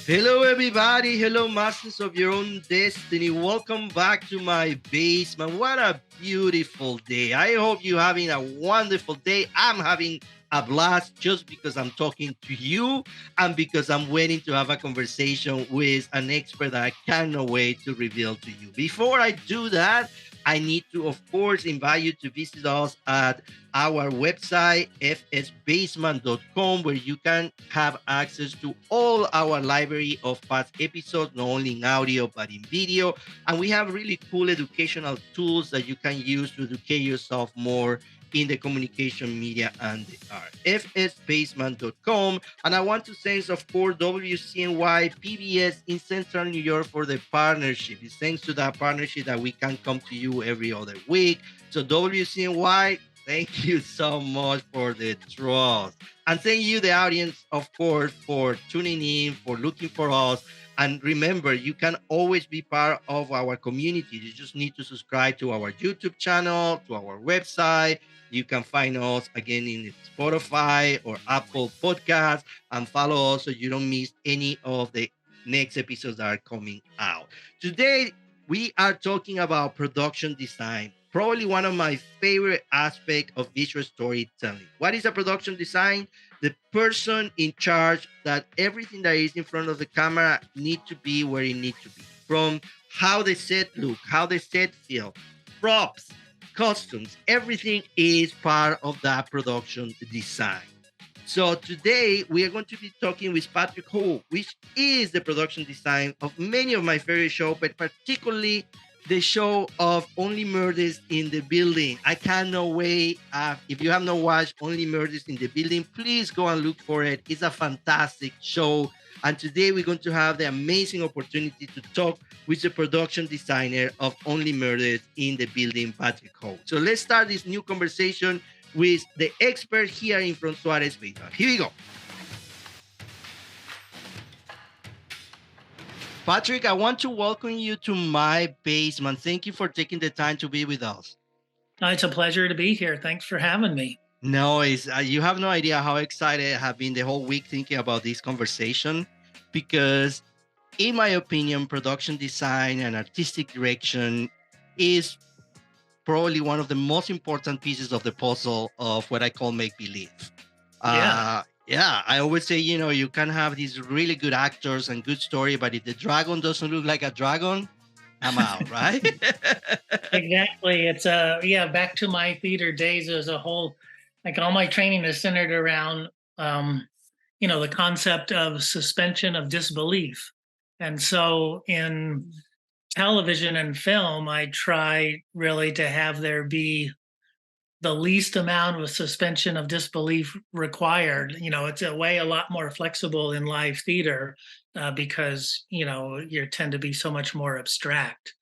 Hello, everybody. Hello, masters of your own destiny. Welcome back to my basement. What a beautiful day. I hope you're having a wonderful day. I'm having a blast just because I'm talking to you and because I'm waiting to have a conversation with an expert that I cannot wait to reveal to you. Before I do that, I need to, of course, invite you to visit us at our website, fsbasement.com, where you can have access to all our library of past episodes, not only in audio, but in video. And we have really cool educational tools that you can use to educate yourself more in the communication media and the art. fsbasement.com. And I want to thank, of course, WCNY PBS in Central New York for the partnership. It's thanks to that partnership that we can come to you every other week. So WCNY, thank you so much for the trust. And thank you, the audience, of course, for tuning in, for looking for us. And remember, you can always be part of our community. You just need to subscribe to our YouTube channel, to our website. You can find us again in Spotify or Apple Podcasts, and follow us so you don't miss any of the next episodes that are coming out. Today, we are talking about production design, probably one of my favorite aspects of visual storytelling. What is a production design? The person in charge that everything that is in front of the camera need to be where it needs to be. From how the set look, how the set feel, props, costumes, everything is part of that production design. So today we are going to be talking with Patrick Howe, which is the production design of many of my favorite shows, but particularly the show of Only Murders in the Building. I cannot wait. If you have not watched Only Murders in the Building, please go and look for it. It's a fantastic show. And today we're going to have the amazing opportunity to talk with the production designer of Only Murders in the Building, Patrick Howe. So let's start this new conversation with the expert here in from Suarez. Here we go. Patrick, I want to welcome you to my basement. Thank you for taking the time to be with us. It's a pleasure to be here. Thanks for having me. No, you have no idea how excited I have been the whole week thinking about this conversation because, in my opinion, production design and artistic direction is probably one of the most important pieces of the puzzle of what I call make believe. Yeah, I always say, you can have these really good actors and good story, but if the dragon doesn't look like a dragon, I'm out, right? Exactly. It's back to my theater days as a whole. Like all my training is centered around the concept of suspension of disbelief. And so in television and film, I try really to have there be the least amount of suspension of disbelief required. It's a lot more flexible in live theater because you tend to be so much more abstract.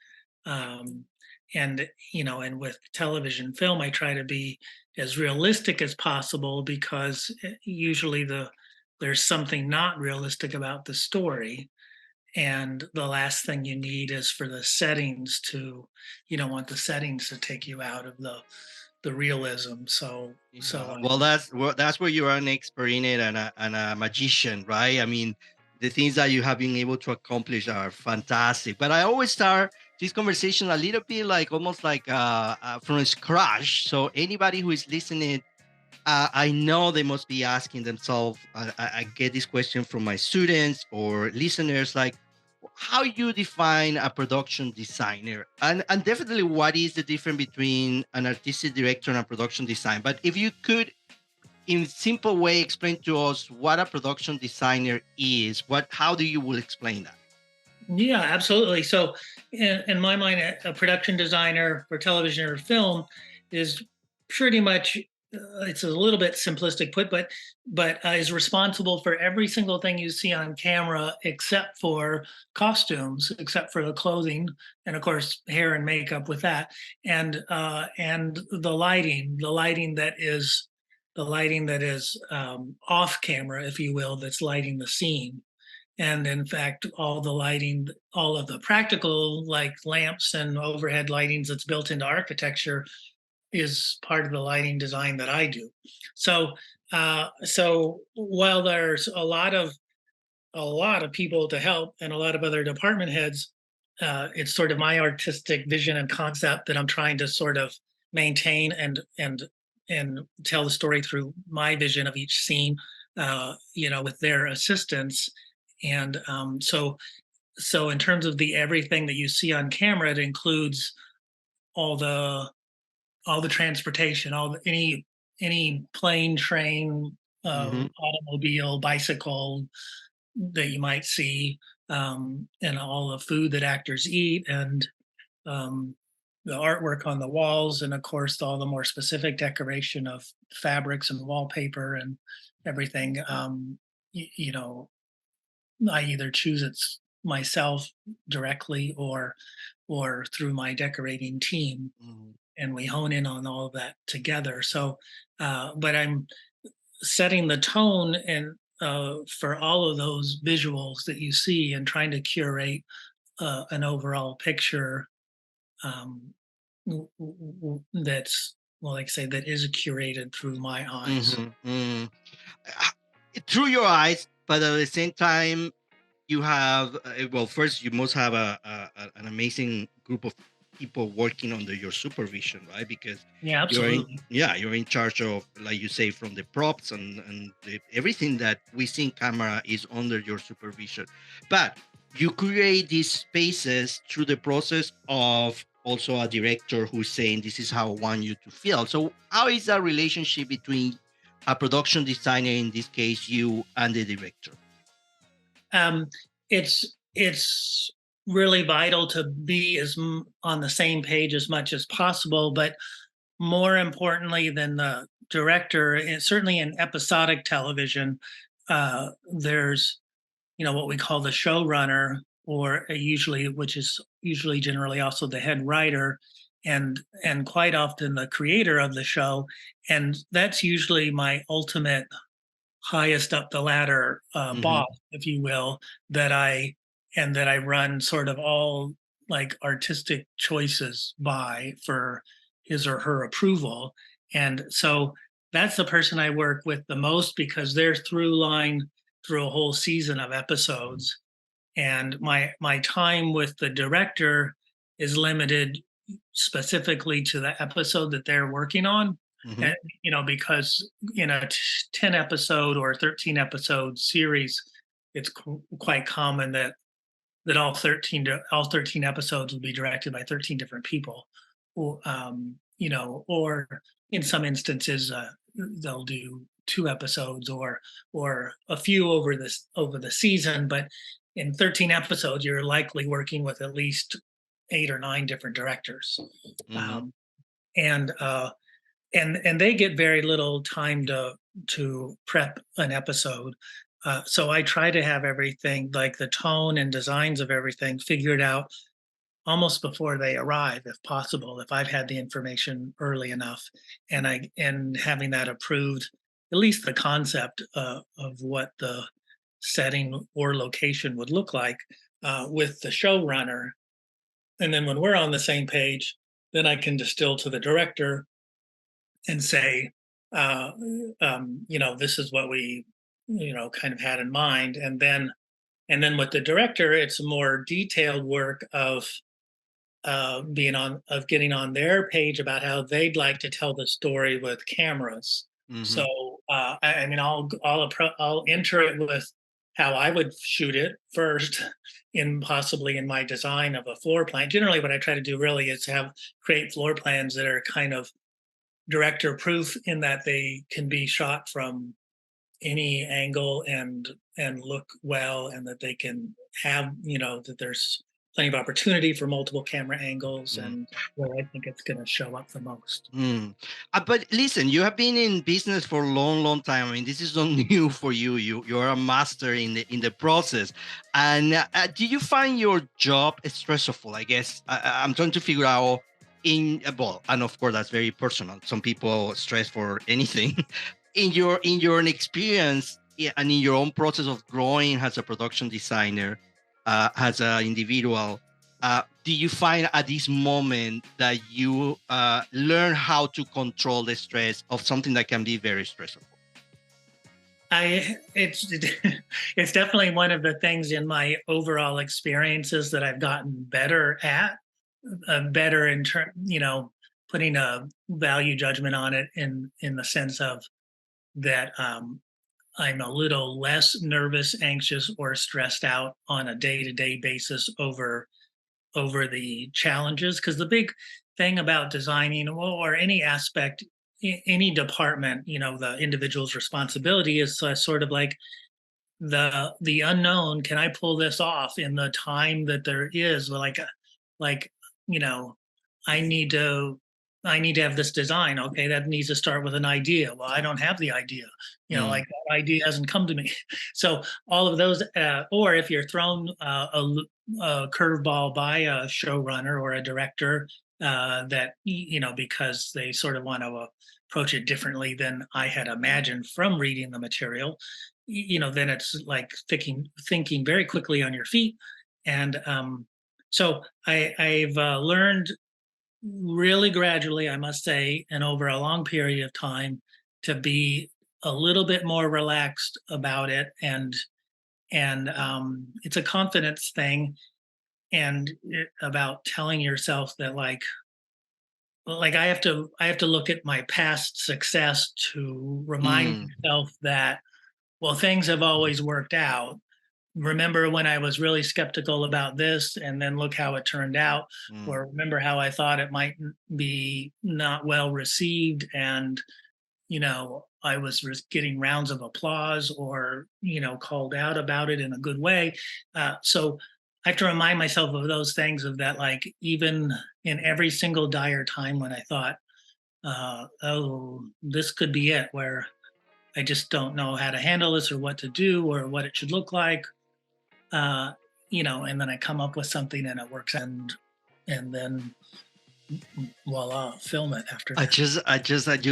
Um, and with television film, I try to be as realistic as possible because usually there's something not realistic about the story. And the last thing you need is for the settings to, you don't want the settings to take you out of the realism. Well, that's where you are an expert in it and a magician, right? I mean, the things that you have been able to accomplish are fantastic. But I always start this conversation a little bit like almost like from scratch. So anybody who is listening, I know they must be asking themselves. I get this question from my students or listeners, like, how you define a production designer, and definitely what is the difference between an artistic director and a production design. But if you could in simple way explain to us what a production designer is, how do you will explain that? Yeah, absolutely. So in my mind, a production designer for television or film is pretty much it's a little bit simplistic put, but is responsible for every single thing you see on camera except for costumes, except for the clothing, and of course hair and makeup with that, and the lighting that is off camera, if you will, that's lighting the scene. And in fact, all the lighting, all of the practical like lamps and overhead lightings that's built into architecture is part of the lighting design that I do. So so while there's a lot of people to help and a lot of other department heads, it's sort of my artistic vision and concept that I'm trying to sort of maintain and tell the story through my vision of each scene, with their assistance. And so in terms of the everything that you see on camera, it includes all the all the transportation, any plane, train, Hmm. automobile, bicycle that you might see, and all the food that actors eat, and um, the artwork on the walls, and of course all the more specific decoration of fabrics and wallpaper and everything. You know, I either choose it myself directly or through my decorating team, and we hone in on all of that together. So, but I'm setting the tone and for all of those visuals that you see and trying to curate an overall picture, um, that's, well, like I say, that is curated through my eyes. Hmm. Through your eyes, but at the same time, you have well, first you must have an amazing group of people working under your supervision, right? Because Yeah, you're in, absolutely. yeah, you're in charge of, like you say, from the props and everything that we see in camera is under your supervision. But you create these spaces through the process of also a director who's saying this is how I want you to feel. So how is that relationship between a production designer, in this case you, and the director? Um, it's really vital to be on the same page as much as possible, but more importantly than the director, and certainly in episodic television, there's what we call the showrunner, or usually, which is usually generally also the head writer, and quite often the creator of the show, and that's usually my ultimate highest up the ladder Hmm. boss, if you will, that I run sort of all like artistic choices by for his or her approval. And so that's the person I work with the most because they're through line through a whole season of episodes. And my time with the director is limited specifically to the episode that they're working on. Hmm. And because in a 10 episode or 13 episode series, it's quite common that all 13 episodes will be directed by 13 different people, or in some instances they'll do 2 episodes or a few over the season, but in 13 episodes you're likely working with at least 8 or 9 different directors, Hmm. um, and they get very little time to prep an episode. So I try to have everything, like the tone and designs of everything, figured out almost before they arrive, if possible. If I've had the information early enough, and having that approved, at least the concept of what the setting or location would look like with the showrunner, and then when we're on the same page, then I can distill to the director and say, uh, this is what we, kind of had in mind. And then with the director, it's more detailed work of getting on their page about how they'd like to tell the story with cameras. So Hmm. I mean, I'll enter it with how I would shoot it first, in possibly in my design of a floor plan. Generally, what I try to do really is create floor plans that are kind of director proof in that they can be shot from any angle and look well, and that they can have, that there's plenty of opportunity for multiple camera angles, and where I think it's going to show up the most. Mm. But listen, you have been in business for a long, long time. I mean, this is not new for you. You're a master in the process. And do you find your job stressful? I guess I'm trying to figure out well, and of course that's very personal. Some people stress for anything. In your experience, yeah, and in your own process of growing as a production designer, as an individual. do you find at this moment that you learn how to control the stress of something that can be very stressful? I it's it's definitely one of the things in my overall experiences that I've gotten better at, better in putting a value judgment on it in the sense of that I'm a little less nervous, anxious, or stressed out on a day-to-day basis over the challenges. Because the big thing about designing or any aspect, any department, the individual's responsibility is sort of like the unknown. Can I pull this off in the time that there is? Like you know, I need to I need to have this design. Okay, that needs to start with an idea. Well, I don't have the idea. Mm, Like that idea hasn't come to me. So all of those, or if you're thrown a curveball by a showrunner or a director, that because they sort of want to approach it differently than I had imagined from reading the material, then it's like thinking very quickly on your feet. And so I've learned really gradually, I must say, and over a long period of time, to be a little bit more relaxed about it. And it's a confidence thing, and about telling yourself that like I have to look at my past success to remind mm, myself that, well, things have always worked out. Remember when I was really skeptical about this, and then look how it turned out, mm. or remember how I thought it might be not well received, and I was getting rounds of applause, or called out about it in a good way. So I have to remind myself of those things, of that, like, even in every single dire time when I thought, oh, this could be it, where I just don't know how to handle this, or what to do, or what it should look like. uh and then I come up with something and it works, and then voila, film it after that.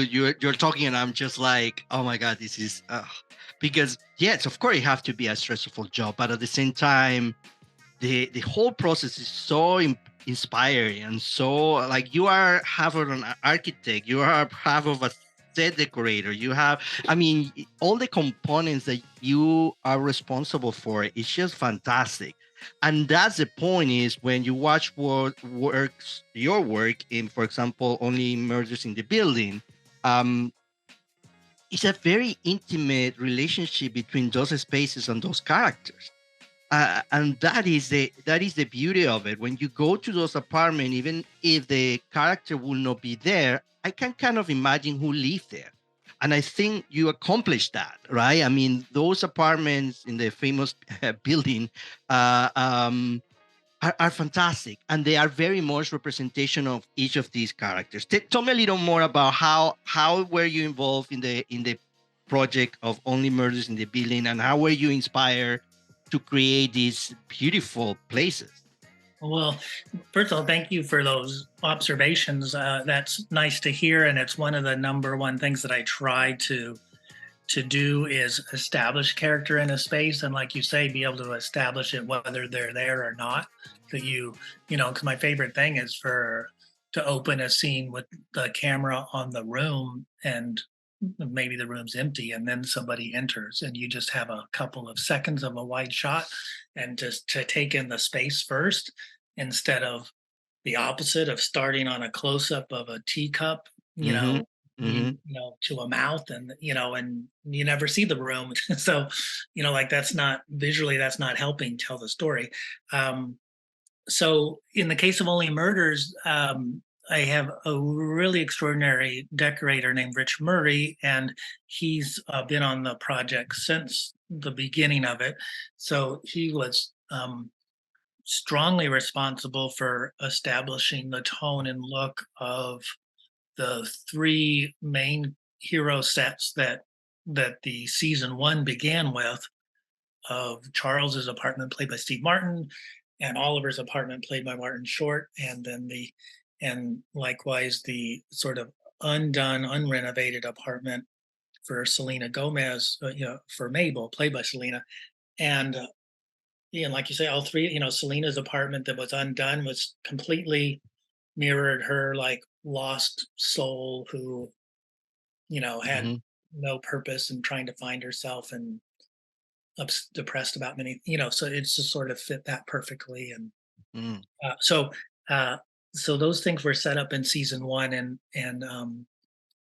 You're talking, and I'm just like, oh my god, this is because yes, of course, it have to be a stressful job, but at the same time, the whole process is so inspiring, and so like you are half of an architect, you are half of a set decorator, you have, I mean, all the components that you are responsible for, it's just fantastic. And that's the point, is when you watch what works your work in, for example, Only Murders in the Building, um it's a very intimate relationship between those spaces and those characters, and that is the beauty of it. When you go to those apartments, even if the character will not be there, I can kind of imagine who lived there, and I think you accomplished that, right? I mean, those apartments in the famous building uh, um, are fantastic, and they are very much representation of each of these characters. Tell me a little more about how were you involved in the project of Only Murders in the Building, and how were you inspired to create these beautiful places? Well, first of all, thank you for those observations. That's nice to hear, and it's one of the number one things that I try to do, is establish character in a space, and, like you say, be able to establish it whether they're there or not. That because my favorite thing is for to open a scene with the camera on the room, and maybe the room's empty, and then somebody enters, and you just have a couple of seconds of a wide shot, and just to take in the space first, instead of the opposite of starting on a close up of a teacup, Mm-hmm. Mm-hmm. to a mouth, and you never see the room. So, like, that's not visually, that's not helping tell the story. So in the case of Only Murders, I have a really extraordinary decorator named Rich Murray, and he's been on the project since the beginning of it. So he was strongly responsible for establishing the tone and look of the three main hero sets that the season one began with, of Charles's apartment, played by Steve Martin, and Oliver's apartment, played by Martin Short, and likewise the sort of undone, unrenovated apartment for Selena Gomez, for Mabel, played by Selena. And Yeah, and like you say, all three, Selena's apartment that was undone was completely mirrored her like lost soul who, had Hmm. no purpose and trying to find herself and depressed about many, so it's just sort of fit that perfectly. And Mm. uh, so, uh, so those things were set up in season one, and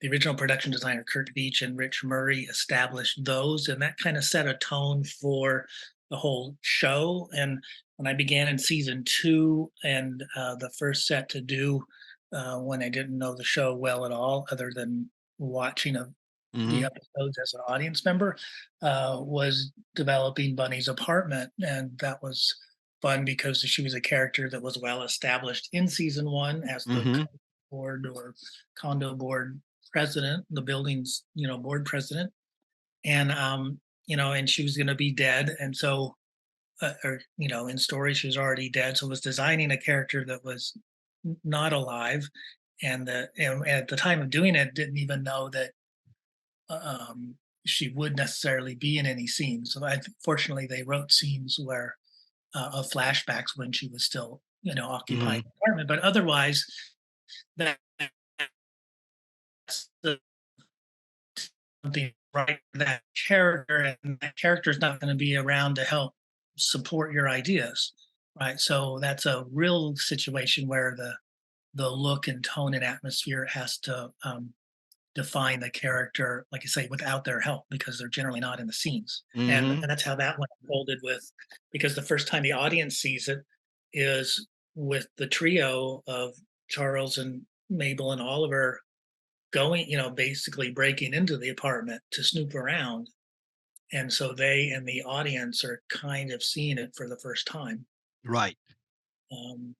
the original production designer Kurt Beach and Rich Murray established those, and that kind of set a tone for the whole show. And when I began in season two, and the first set to do, when I didn't know the show well at all, other than watching the Hmm. episodes as an audience member, was developing Bunny's apartment, and that was fun because she was a character that was well established in season one as the Hmm. board or condo board president, the building's board president, and and she was going to be dead, and so or in story she was already dead, so was designing a character that was not alive, and at the time of doing it didn't even know that um, she would necessarily be in any scenes. So fortunately they wrote scenes where of flashbacks when she was still occupying Hmm. the apartment, but otherwise that's the something right for that character, and that character is not going to be around to help support your ideas, right? So that's a real situation where the look and tone and atmosphere has to define the character, like you say, without their help because they're generally not in the scenes. And Hmm. that's how that one unfolded with, because the first time the audience sees it is with the trio of Charles and Mabel and Oliver going, basically breaking into the apartment to snoop around. And so they and the audience are kind of seeing it for the first time. Right. Um,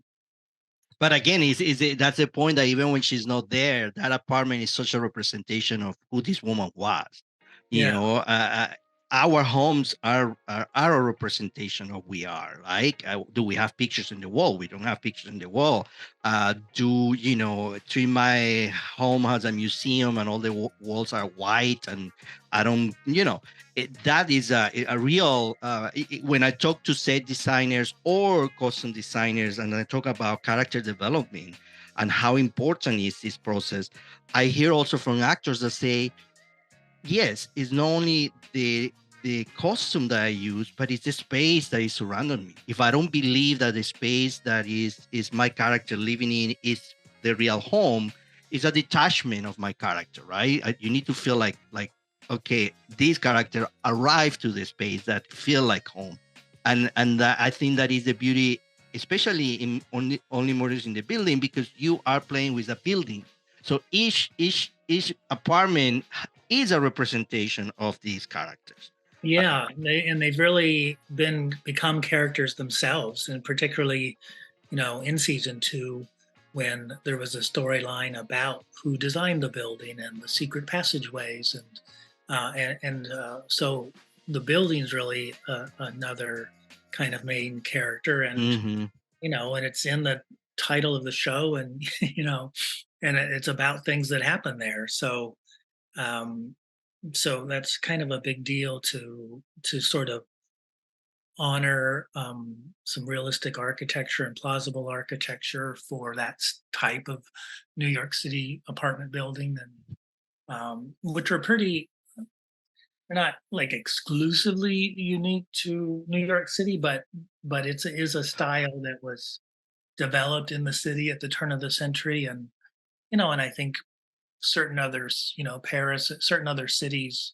But again, is it that's the point that even when she's not there, that apartment is such a representation of who this woman was. You yeah, know, our homes are a representation of we are. Like, do we have pictures in the wall? We don't have pictures in the wall. Do you know? Treat my home has a museum, and all the walls are white, and I don't. That is a real when I talk to set designers or costume designers and I talk about character development and how important is this process, I hear also from actors that say, yes, it's not only the costume that I use, but it's the space that is surrounding me. If I don't believe that the space that is my character living in is the real home, it's a detachment of my character, right? You need to feel like okay, this character arrived to the space that feel like home, and I think that is the beauty, especially in only murders in the building, because you are playing with a building. So each apartment is a representation of these characters. Uh, yeah, they've really become characters themselves, and particularly in season two, when there was a storyline about who designed the building and the secret passageways, and so the building's really another kind of main character, and mhm. and it's in the title of the show, and and it's about things that happen there. Um, so that's kind of a big deal to sort of honor some realistic architecture and plausible architecture for that type of New York City apartment building, and which are pretty, they're not like exclusively unique to New York City, but is a style that was developed in the city at the turn of the century, and I think certain others, Paris, certain other cities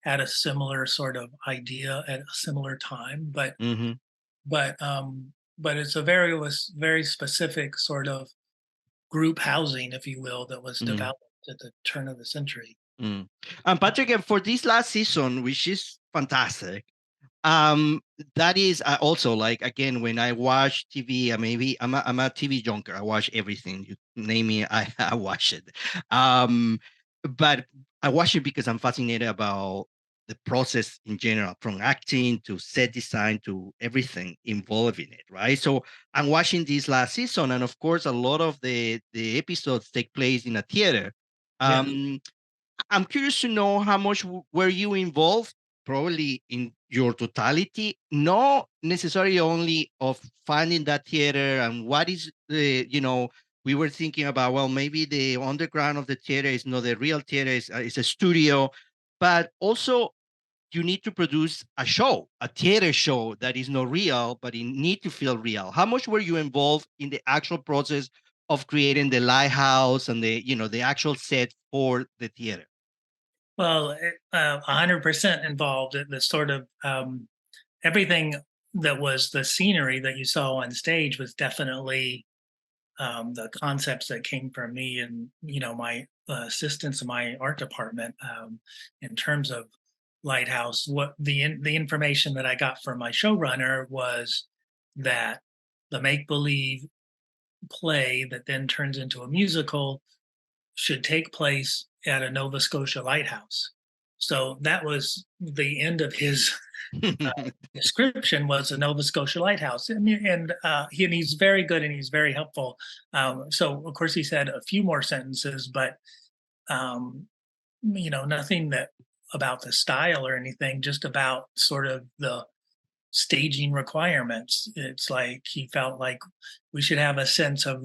had a similar sort of idea at a similar time, Mhm. but it's a very specific sort of group housing, if you will, that was Mm. developed at the turn of the century. Mm. And Patrick, for this last season, which is fantastic, um that is also, like, again, when I watch TV, maybe I'm a TV junker. I watch everything you name me. I watch it. um but I watch it because I'm fascinated about the process in general, from acting to set design to everything involved in it, right? So I'm watching this last season, and of course a lot of the episodes take place in a theater. Yeah. um I'm curious to know how much were you involved probably in your totality, not necessarily only of finding that theater and what is the, we were thinking about, well, maybe the underground of the theater is not the real theater, it's a studio, but also you need to produce a show, a theater show that is not real, but it need to feel real. How much were you involved in the actual process of creating the lighthouse and the actual set for the theater? Well, 100% involved in the sort of everything that was the scenery that you saw on stage was definitely the concepts that came from me and my assistants in my art department in terms of Lighthouse. What the information that I got from my showrunner was that the make believe play that then turns into a musical should take place at a Nova Scotia lighthouse. So that was the end of his description, was a Nova Scotia lighthouse, and he's very good and he's very helpful. So of course he said a few more sentences, but um, nothing that about the style or anything, just about sort of the staging requirements. It's like he felt like we should have a sense of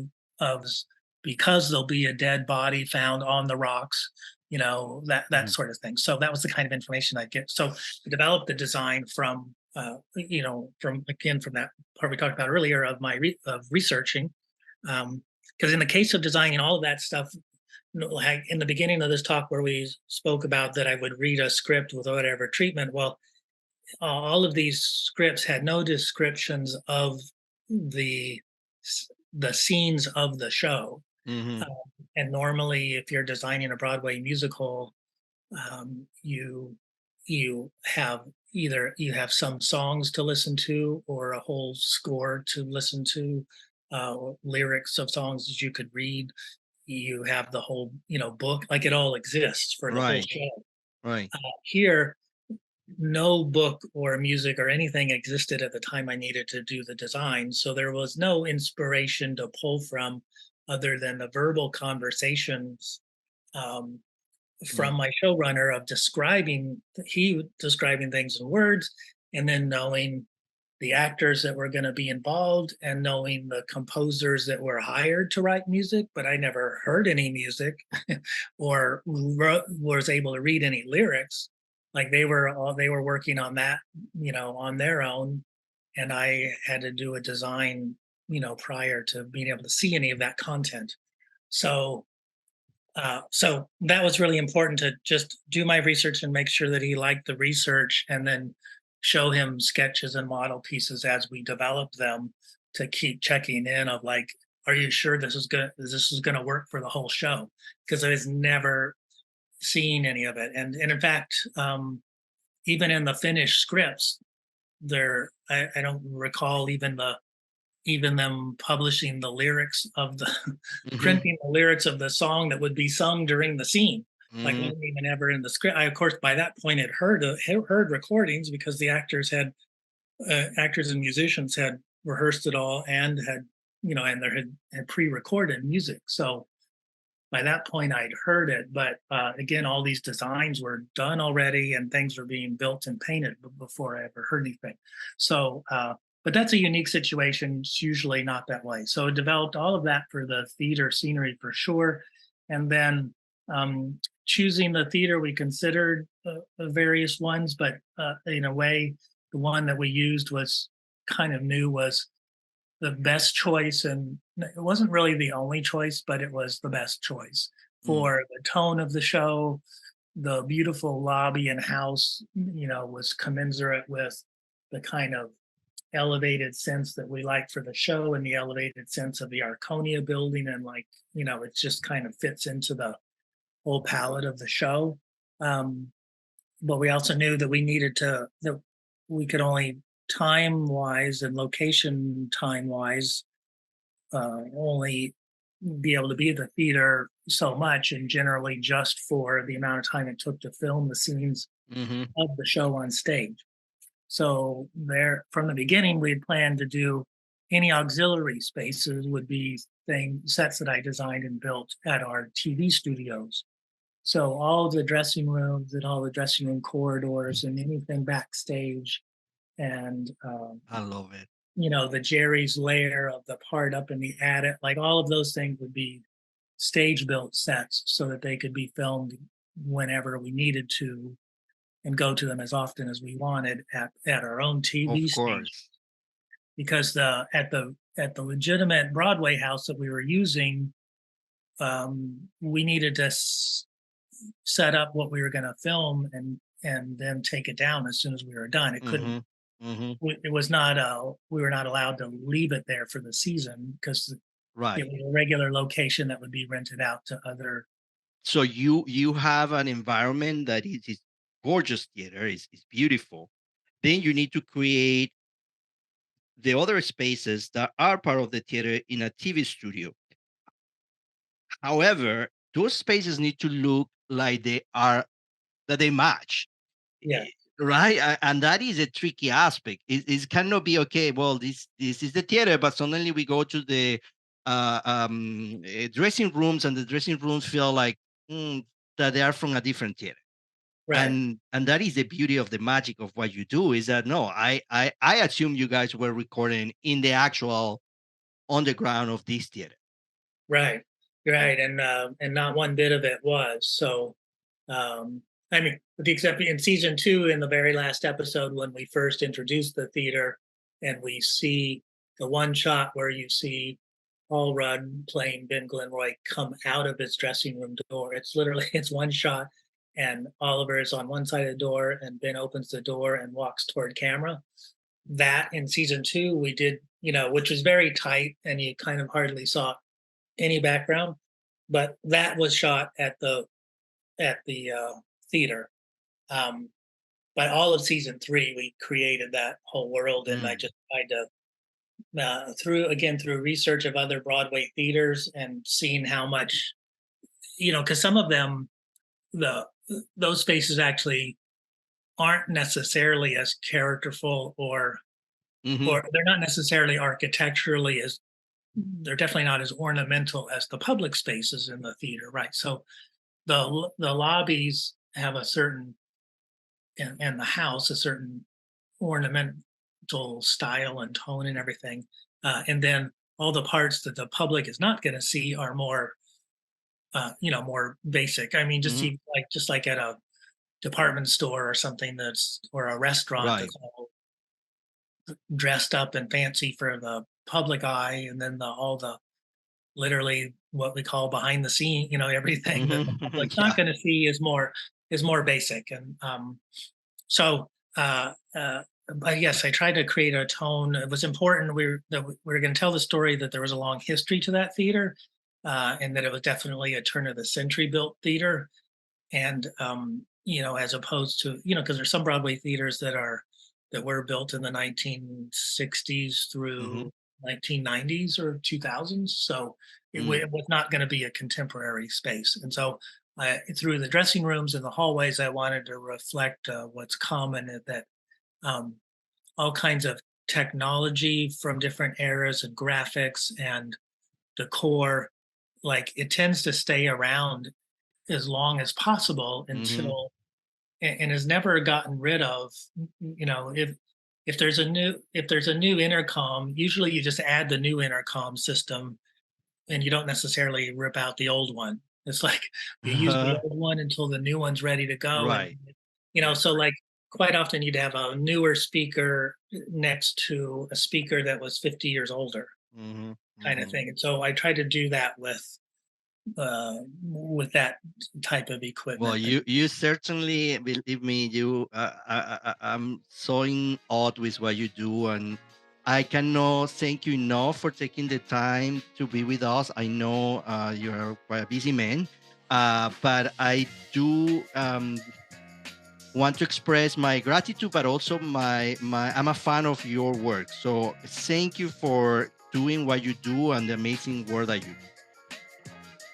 because there'll be a dead body found on the rocks, that Mhm. sort of thing. So that was the kind of information I get. So I developed the design from from that part we talked about earlier of of researching. Because in the case of designing all of that stuff, like in the beginning of this talk where we spoke about that I would read a script with whatever treatment. Well, all of these scripts had no descriptions of the the scenes of the show. Mhm. Um, and normally, if you're designing a Broadway musical, you have either you have some songs to listen to or a whole score to listen to, or lyrics of songs that you could read. You have the whole book, like it all exists for the whole Right. show. Right. Here, no book or music or anything existed at the time I needed to do the design. So there was no inspiration to pull from other than the verbal conversations um, Mm. from my showrunner of describing things in words, and then knowing the actors that were going to be involved and knowing the composers that were hired to write music, but I never heard any music or was able to read any lyrics. Like they were working on that, on their own, and I had to do a design, prior to being able to see any of that content. So so that was really important to just do my research and make sure that he liked the research, and then show him sketches and model pieces as we develop them to keep checking in of like, are you sure this is going to work for the whole show? Because I was never seeing any of it. And in fact, even in the finished scripts, I don't recall even them publishing the lyrics of the Mhm. printing the lyrics of the song that would be sung during the scene. Like, Mhm. wasn't even ever in the script. I, of course, by that point had heard recordings because the actors and musicians had rehearsed it all and had, and there had pre-recorded music. So by that point I'd heard it, but again, all these designs were done already and things were being built and painted before I ever heard anything. So, but that's a unique situation. It's usually not that way. So I developed all of that for the theater scenery for sure. And then choosing the theater, we considered various ones, but in a way, the one that we used was kind of new, was the best choice, and it wasn't really the only choice, but it was the best choice Mm. for the tone of the show. The beautiful lobby and house, was commensurate with the kind of elevated sense that we like for the show and the elevated sense of the Arconia building. And like, it just kind of fits into the whole palette of the show. Um, but we also knew that that we could only time wise and location time wise only be able to be at the theater so much, and generally just for the amount of time it took to film the scenes Mhm. of the show on stage. So there, from the beginning, we had planned to do any auxiliary spaces would be sets that I designed and built at our TV studios. So all the dressing rooms and all the dressing room corridors and anything backstage and I love it. the Jerry's lair of the part up in the attic, like all of those things would be stage built sets so that they could be filmed whenever we needed to and go to them as often as we wanted at our own TV Of station. course. Because at the legitimate Broadway house that we were using, we needed to set up what we were going to film and then take it down as soon as we were done. It couldn't. Hmm. Hmm. It was not. We were not allowed to leave it there for the season because it Right. was a regular location that would be rented out to other. So you have an environment that is gorgeous theater, is beautiful. Then you need to create the other spaces that are part of the theater in a TV studio. However, those spaces need to look like they are that they match. Yeah. Right, and that is a tricky aspect. It cannot be okay. Well, this is the theater, but suddenly we go to the dressing rooms, and the dressing rooms feel like mm, that they are from a different theater. Right. And that is the beauty of the magic of what you do. Is that no, I assume you guys were recording in the actual underground of this theater. Right. Right. And not one bit of it was. So I mean, with the exception in season two, in the very last episode when we first introduced the theater and we see the one shot where you see Paul Rudd playing Ben Glenroy come out of his dressing room door. It's literally it's one shot and Oliver is on one side of the door and Ben opens the door and walks toward camera. That in season two we did, which was very tight and you kind of hardly saw any background, but that was shot at the theater. Um, by all of season three, we created that whole world, and I Mm. just tried to through research of other Broadway theaters and seeing how much because some of them the those spaces actually aren't necessarily as characterful Hmm. or they're not necessarily architecturally as they're definitely not as ornamental as the public spaces in the theater, right? So the lobbies have a certain and the house a certain ornamental style and tone and everything, and then all the parts that the public is not going to see are more more basic. I mean, Hmm. just like at a department store or something that's or a restaurant Right. that's all dressed up and fancy for the public eye, and then all the literally what we call behind the scene, everything that the Hmm. public's not Yeah. going to see is more basic. And so, but yes, I tried to create a tone. It was important. We were going to tell the story that there was a long history to that theater, and that it was definitely a turn of the century built theater. And as opposed to because there's some Broadway theaters that were built in the 1960s Hmm. through 1990s or 2000s. So Mm. it was not going to be a contemporary space. And so through the dressing rooms and the hallways, I wanted to reflect what's common in that um, all kinds of technology from different eras and graphics and decor, like it tends to stay around as long as possible Mhm. until and has never gotten rid of. If there's a new intercom, usually you just add the new intercom system and you don't necessarily rip out the old one. It's like you use the old one until the new one's ready to go. And, Right. Right, so right. like quite often you'd have a newer speaker next to a speaker that was 50 years older Mhm. kind of Mhm. thing. And so I try to do that with that type of Well, equipment. you certainly believe me. I'm so in awe with what you do, and I cannot thank you enough for taking the time to be with us. I know you're quite a busy man, but I do want to express my gratitude, but also my I'm a fan of your work. So thank you for doing what you do and the amazing work that you do.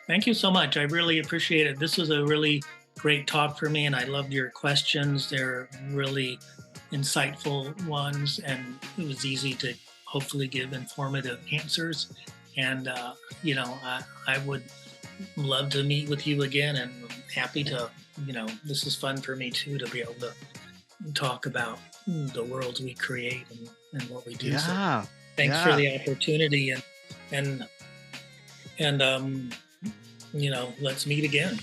Thank you so much. I really appreciate it. This was a really great talk for me, and I loved your questions. They're really insightful ones, and it was easy to hopefully give informative answers. And I would love to meet with you again, and I'm happy to, this is fun for me too to be able to talk about the worlds we create and what we do. So Yeah. thanks for Yeah. the opportunity, and let's meet again.